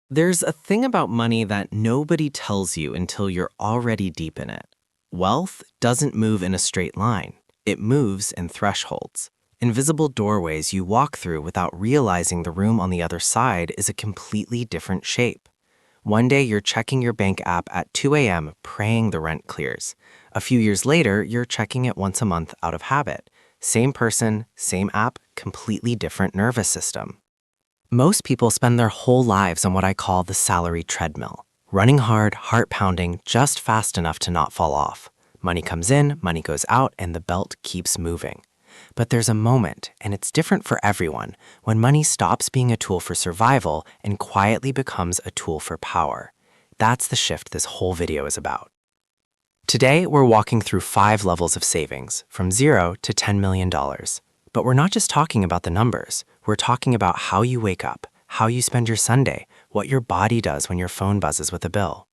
There's a thing about money that nobody tells you until you're already deep in it. Wealth doesn't move in a straight line. It moves in thresholds. Invisible doorways you walk through without realizing the room on the other side is a completely different shape. One day you're checking your bank app at 2 a.m. praying the rent clears. A few years later, you're checking it once a month out of habit. Same person, same app, completely different nervous system. Most people spend their whole lives on what I call the salary treadmill. Running hard, heart pounding, just fast enough to not fall off. Money comes in, money goes out, and the belt keeps moving. But there's a moment, and it's different for everyone, when money stops being a tool for survival and quietly becomes a tool for power. That's the shift this whole video is about. Today, we're walking through 5 levels of savings, from $0 to $10 million. But we're not just talking about the numbers. We're talking about how you wake up, how you spend your Sunday, what your body does when your phone buzzes with a bill.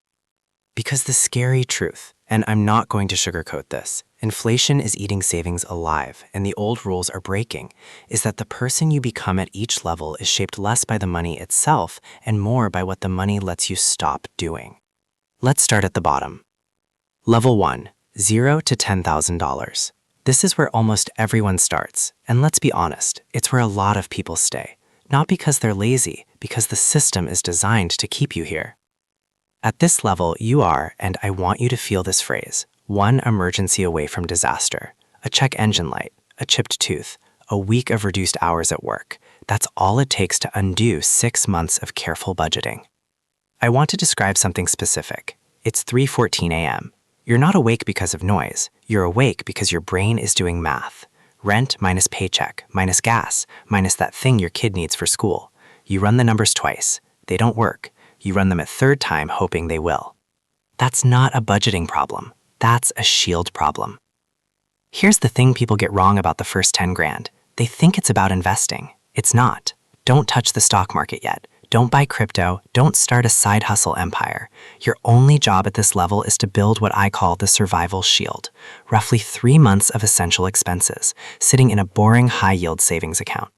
Because the scary truth, and I'm not going to sugarcoat this, inflation is eating savings alive, and the old rules are breaking, is that the person you become at each level is shaped less by the money itself and more by what the money lets you stop doing. Let's start at the bottom. Level 1, $0 to $10,000. This is where almost everyone starts, and let's be honest, it's where a lot of people stay. Not because they're lazy, because the system is designed to keep you here. At this level, you are, and I want you to feel this phrase, one emergency away from disaster. A check engine light, a chipped tooth, a week of reduced hours at work. That's all it takes to undo 6 months of careful budgeting. I want to describe something specific. It's 3:14 a.m. You're not awake because of noise. You're awake because your brain is doing math. Rent minus paycheck, minus gas, minus that thing your kid needs for school. You run the numbers twice. They don't work. You run them a third time hoping they will. That's not a budgeting problem. That's a shield problem. Here's the thing people get wrong about the first 10 grand. They think it's about investing. It's not. Don't touch the stock market yet. Don't buy crypto. Don't start a side hustle empire. Your only job at this level is to build what I call the survival shield, roughly 3 months of essential expenses, sitting in a boring high-yield savings account.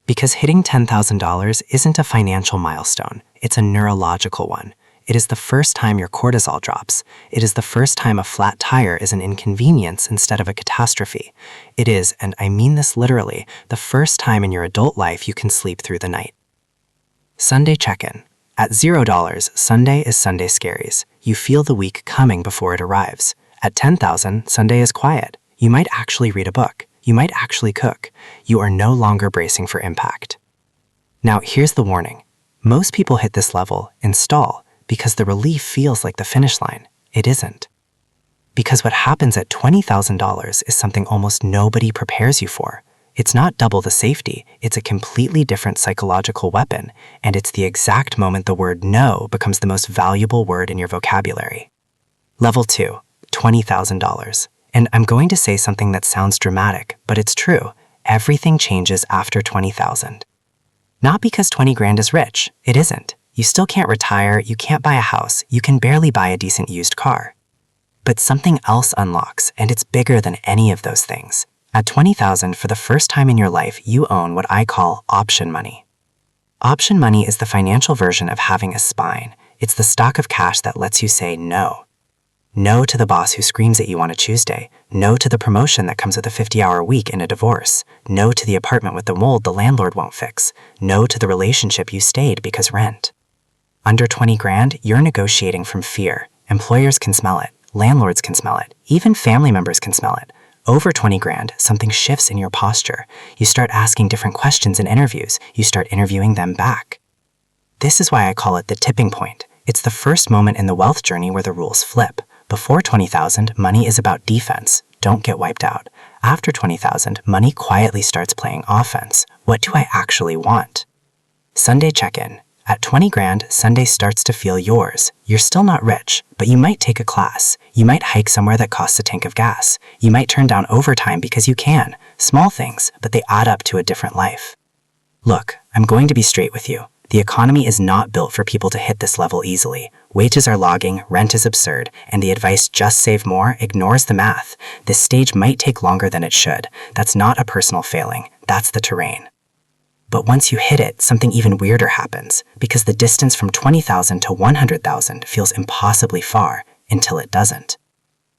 Because hitting $10,000 isn't a financial milestone, it's a neurological one. It is the first time your cortisol drops. It is the first time a flat tire is an inconvenience instead of a catastrophe. It is, and I mean this literally, the first time in your adult life you can sleep through the night. Sunday check-in. At $0, Sunday is Sunday scaries. You feel the week coming before it arrives. At $10,000, Sunday is quiet. You might actually read a book. You might actually cook. You are no longer bracing for impact. Now, here's the warning. Most people hit this level, install, because the relief feels like the finish line. It isn't. Because what happens at $20,000 is something almost nobody prepares you for. It's not double the safety, it's a completely different psychological weapon, and it's the exact moment the word no becomes the most valuable word in your vocabulary. Level 2, $20,000. And I'm going to say something that sounds dramatic, but it's true. Everything changes after $20,000. Not because 20 grand is rich, it isn't. You still can't retire, you can't buy a house, you can barely buy a decent used car. But something else unlocks, and it's bigger than any of those things. At $20,000, for the first time in your life, you own what I call option money. Option money is the financial version of having a spine. It's the stock of cash that lets you say no. No to the boss who screams at you on a Tuesday. No to the promotion that comes with a 50-hour week in a divorce. No to the apartment with the mold the landlord won't fix. No to the relationship you stayed because rent. Under 20 grand, you're negotiating from fear. Employers can smell it. Landlords can smell it. Even family members can smell it. Over 20 grand, something shifts in your posture. You start asking different questions in interviews. You start interviewing them back. This is why I call it the tipping point. It's the first moment in the wealth journey where the rules flip. Before 20,000, money is about defense. Don't get wiped out. After 20,000, money quietly starts playing offense. What do I actually want? Sunday check-in. At 20 grand, Sunday starts to feel yours. You're still not rich, but you might take a class. You might hike somewhere that costs a tank of gas. You might turn down overtime because you can. Small things, but they add up to a different life. Look, I'm going to be straight with you. The economy is not built for people to hit this level easily. Wages are logging, rent is absurd, and the advice "just save more" ignores the math. This stage might take longer than it should. That's not a personal failing. That's the terrain. But once you hit it, something even weirder happens, because the distance from 20,000 to 100,000 feels impossibly far until it doesn't.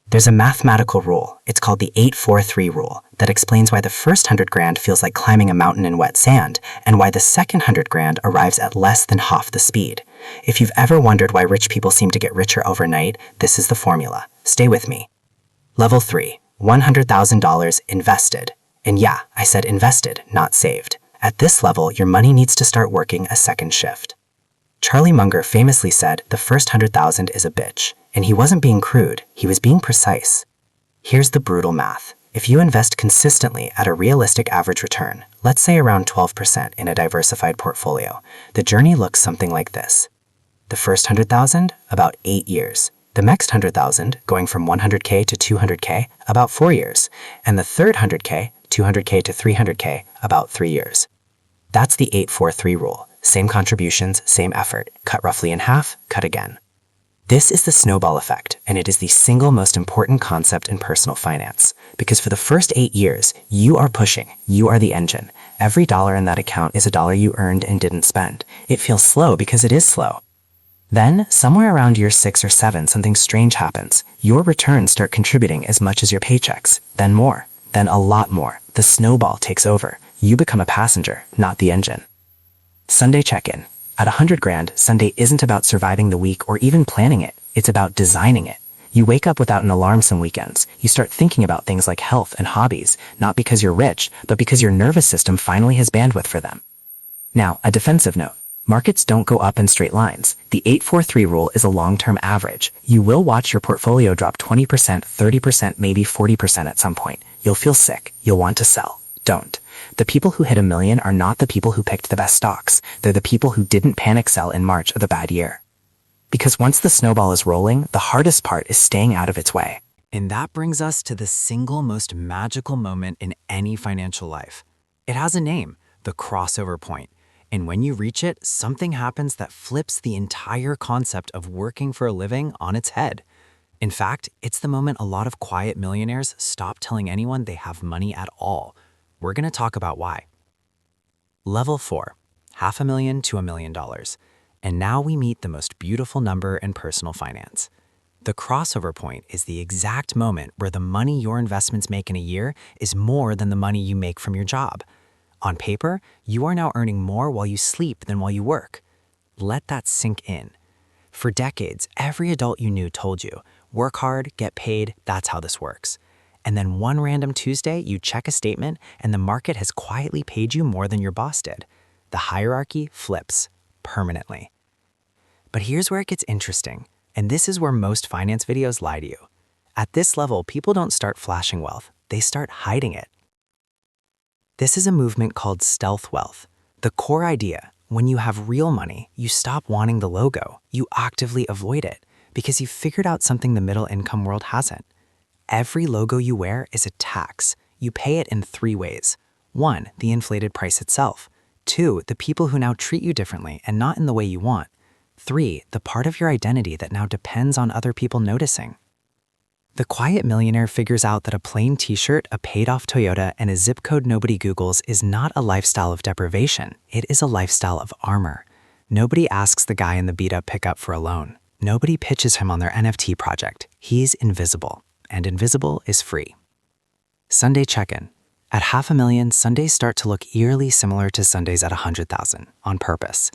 There's a mathematical rule, it's called the 843 rule, that explains why the first 100 grand feels like climbing a mountain in wet sand, and why the second 100 grand arrives at less than half the speed. If you've ever wondered why rich people seem to get richer overnight, this is the formula. Stay with me. Level 3, $100,000 invested. And yeah, I said invested, not saved. At this level, your money needs to start working a second shift. Charlie Munger famously said the first 100,000 is a bitch, and he wasn't being crude, he was being precise. Here's the brutal math. If you invest consistently at a realistic average return, let's say around 12% in a diversified portfolio, the journey looks something like this. The first 100,000, about 8 years. The next 100,000, going from 100K to 200K, about 4 years. And the third 100K, 200K to 300K, about 3 years. That's the 843 rule. Same contributions, same effort. Cut roughly in half, cut again. This is the snowball effect, and it is the single most important concept in personal finance. Because for the first 8 years, you are pushing, you are the engine. Every dollar in that account is a dollar you earned and didn't spend. It feels slow because it is slow. Then, somewhere around year 6 or 7, something strange happens. Your returns start contributing as much as your paychecks, then more, then a lot more. The snowball takes over. You become a passenger, not the engine. Sunday check-in. At 100 grand, Sunday isn't about surviving the week or even planning it. It's about designing it. You wake up without an alarm some weekends. You start thinking about things like health and hobbies, not because you're rich, but because your nervous system finally has bandwidth for them. Now, a defensive note. Markets don't go up in straight lines. The 843 rule is a long-term average. You will watch your portfolio drop 20%, 30%, maybe 40% at some point. You'll feel sick. You'll want to sell. Don't. The people who hit $1 million are not the people who picked the best stocks. They're the people who didn't panic sell in March of the bad year. Because once the snowball is rolling, the hardest part is staying out of its way. And that brings us to the single most magical moment in any financial life. It has a name, the crossover point. And when you reach it, something happens that flips the entire concept of working for a living on its head. In fact, it's the moment a lot of quiet millionaires stop telling anyone they have money at all. We're going to talk about why. Level 4, $500,000 to $1 million. And now we meet the most beautiful number in personal finance. The crossover point is the exact moment where the money your investments make in a year is more than the money you make from your job. On paper, you are now earning more while you sleep than while you work. Let that sink in. For decades, every adult you knew told you, work hard, get paid, that's how this works. And then one random Tuesday, you check a statement and the market has quietly paid you more than your boss did. The hierarchy flips permanently. But here's where it gets interesting, and this is where most finance videos lie to you. At this level, people don't start flashing wealth, they start hiding it. This is a movement called stealth wealth. The core idea, when you have real money, you stop wanting the logo. You actively avoid it because you've figured out something the middle income world hasn't. Every logo you wear is a tax. You pay it in 3 ways. 1, the inflated price itself. 2, the people who now treat you differently and not in the way you want. 3, the part of your identity that now depends on other people noticing. The quiet millionaire figures out that a plain t-shirt, a paid-off Toyota, and a zip code nobody Googles is not a lifestyle of deprivation. It is a lifestyle of armor. Nobody asks the guy in the beat-up pickup for a loan. Nobody pitches him on their NFT project. He's invisible, and invisible is free. Sunday check-in. At $500,000, Sundays start to look eerily similar to Sundays at $100,000, on purpose.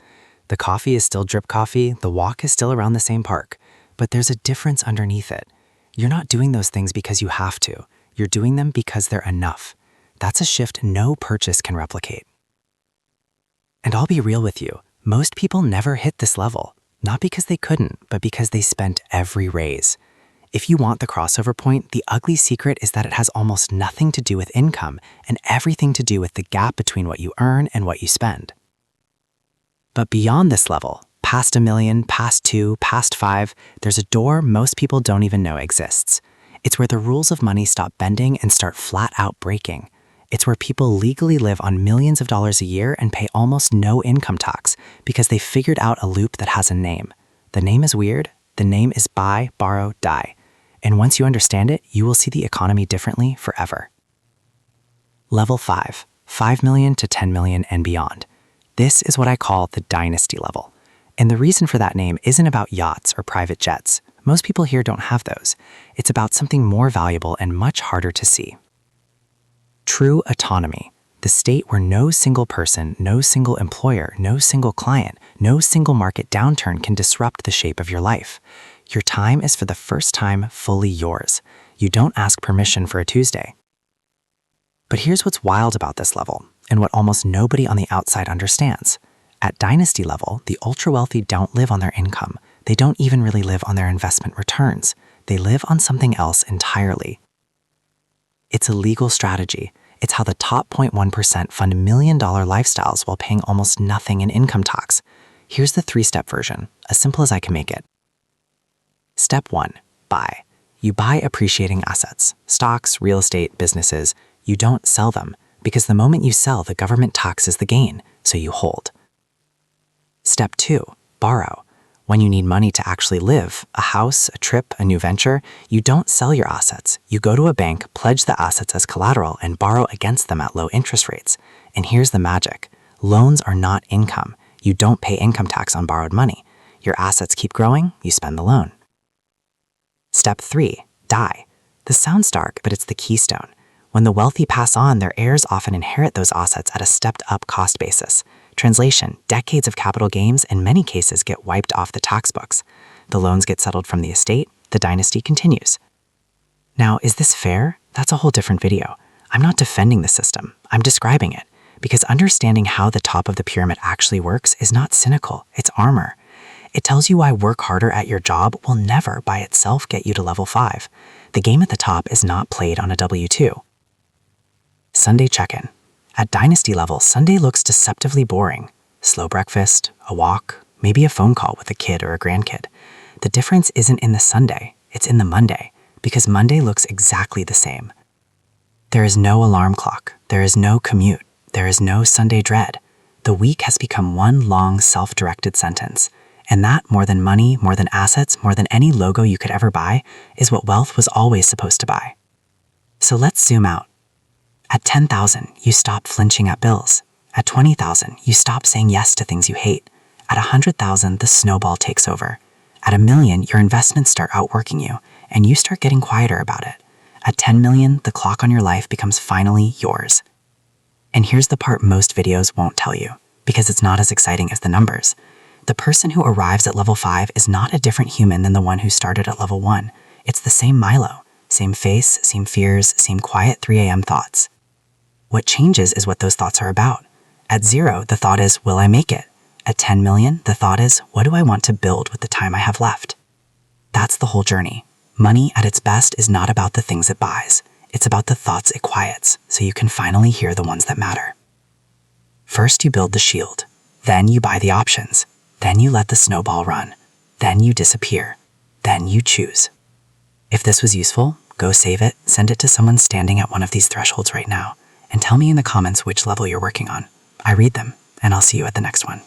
The coffee is still drip coffee, the walk is still around the same park, but there's a difference underneath it. You're not doing those things because you have to. You're doing them because they're enough. That's a shift no purchase can replicate. And I'll be real with you, most people never hit this level, not because they couldn't, but because they spent every raise. If you want the crossover point, the ugly secret is that it has almost nothing to do with income and everything to do with the gap between what you earn and what you spend. But beyond this level, past $1 million, past 2, past 5, there's a door most people don't even know exists. It's where the rules of money stop bending and start flat out breaking. It's where people legally live on millions of dollars a year and pay almost no income tax because they figured out a loop that has a name. The name is weird. The name is buy, borrow, die. And once you understand it, you will see the economy differently forever. Level 5, 5 million to 10 million and beyond. This is what I call the dynasty level. And the reason for that name isn't about yachts or private jets. Most people here don't have those. It's about something more valuable and much harder to see. True autonomy, the state where no single person, no single employer, no single client, no single market downturn can disrupt the shape of your life. Your time is for the first time fully yours. You don't ask permission for a Tuesday. But here's what's wild about this level, and what almost nobody on the outside understands. At dynasty level, the ultra-wealthy don't live on their income. They don't even really live on their investment returns. They live on something else entirely. It's a legal strategy. It's how the top 0.1% fund $1 million lifestyles while paying almost nothing in income tax. Here's the 3-step version, as simple as I can make it. Step 1, buy. You buy appreciating assets, stocks, real estate, businesses. You don't sell them, because the moment you sell, the government taxes the gain, so you hold. Step 2, borrow. When you need money to actually live, a house, a trip, a new venture, you don't sell your assets. You go to a bank, pledge the assets as collateral, and borrow against them at low interest rates. And here's the magic. Loans are not income. You don't pay income tax on borrowed money. Your assets keep growing, you spend the loan. Step 3, die. This sounds dark, but it's the keystone. When the wealthy pass on, their heirs often inherit those assets at a stepped-up cost basis. Translation, decades of capital gains in many cases get wiped off the tax books. The loans get settled from the estate, the dynasty continues. Now, is this fair? That's a whole different video. I'm not defending the system, I'm describing it, because understanding how the top of the pyramid actually works is not cynical, it's armor. It tells you why work harder at your job will never by itself get you to level 5. The game at the top is not played on a W2. Sunday check-in. At dynasty level, Sunday looks deceptively boring. Slow breakfast, a walk, maybe a phone call with a kid or a grandkid. The difference isn't in the Sunday, it's in the Monday, because Monday looks exactly the same. There is no alarm clock, there is no commute, there is no Sunday dread. The week has become one long self-directed sentence. And that, more than money, more than assets, more than any logo you could ever buy, is what wealth was always supposed to buy. So let's zoom out. At 10,000, you stop flinching at bills. At 20,000, you stop saying yes to things you hate. At 100,000, the snowball takes over. At 1 million, your investments start outworking you, and you start getting quieter about it. At 10 million, the clock on your life becomes finally yours. And here's the part most videos won't tell you, because it's not as exciting as the numbers. The person who arrives at level 5 is not a different human than the one who started at level 1. It's the same Milo, same face, same fears, same quiet 3 a.m. thoughts. What changes is what those thoughts are about. At 0, the thought is, will I make it? At 10 million, the thought is, what do I want to build with the time I have left? That's the whole journey. Money at its best is not about the things it buys. It's about the thoughts it quiets, so you can finally hear the ones that matter. First, you build the shield. Then you buy the options. Then you let the snowball run. Then you disappear. Then you choose. If this was useful, go save it, send it to someone standing at one of these thresholds right now, and tell me in the comments which level you're working on. I read them, and I'll see you at the next one.